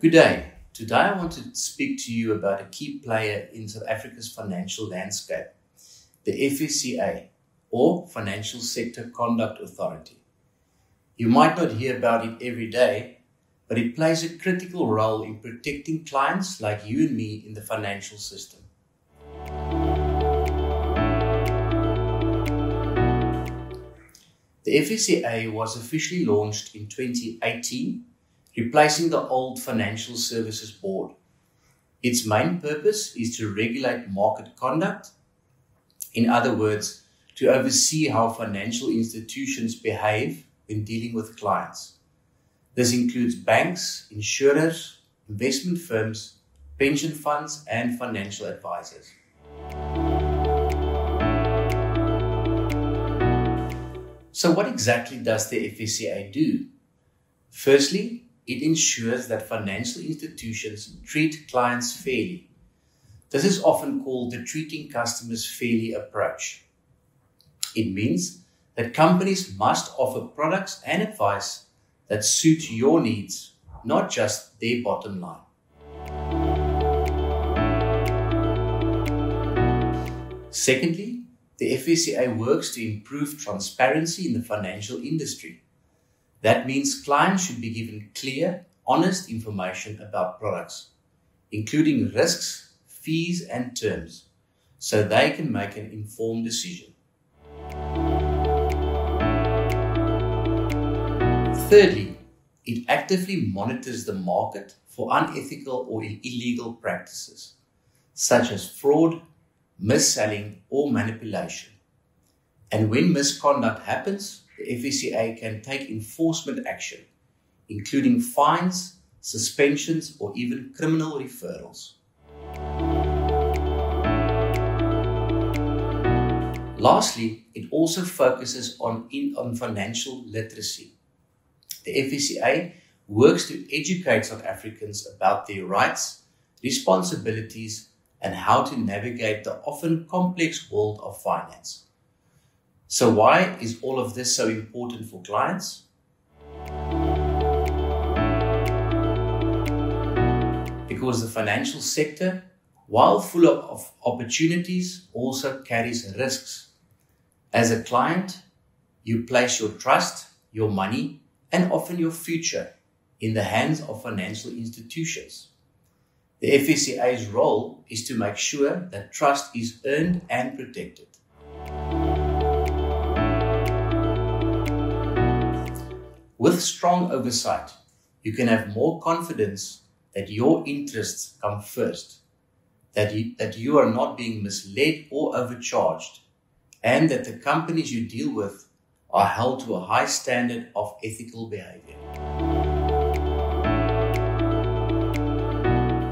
Good day. Today I want to speak to you about a key player in South Africa's financial landscape, the FSCA, or Financial Sector Conduct Authority. You might not hear about it every day, but it plays a critical role in protecting clients like you and me in the financial system. The FSCA was officially launched in 2018, replacing the old Financial Services Board. Its main purpose is to regulate market conduct. In other words, to oversee how financial institutions behave when dealing with clients. This includes banks, insurers, investment firms, pension funds, and financial advisors. So what exactly does the FSCA do? Firstly, it ensures that financial institutions treat clients fairly. This is often called the treating customers fairly approach. It means that companies must offer products and advice that suit your needs, not just their bottom line. Secondly, the FSCA works to improve transparency in the financial industry. That means clients should be given clear, honest information about products, including risks, fees, and terms, so they can make an informed decision. Thirdly, it actively monitors the market for unethical or illegal practices, such as fraud, mis-selling, or manipulation. And when misconduct happens, the FSCA can take enforcement action, including fines, suspensions, or even criminal referrals. Lastly, it also focuses on financial literacy. The FSCA works to educate South Africans about their rights, responsibilities, and how to navigate the often complex world of finance. So why is all of this so important for clients? Because the financial sector, while full of opportunities, also carries risks. As a client, you place your trust, your money, and often your future in the hands of financial institutions. The FSCA's role is to make sure that trust is earned and protected. With strong oversight, you can have more confidence that your interests come first, that you are not being misled or overcharged, and that the companies you deal with are held to a high standard of ethical behavior.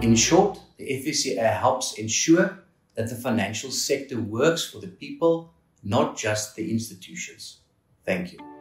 In short, the FSCA helps ensure that the financial sector works for the people, not just the institutions. Thank you.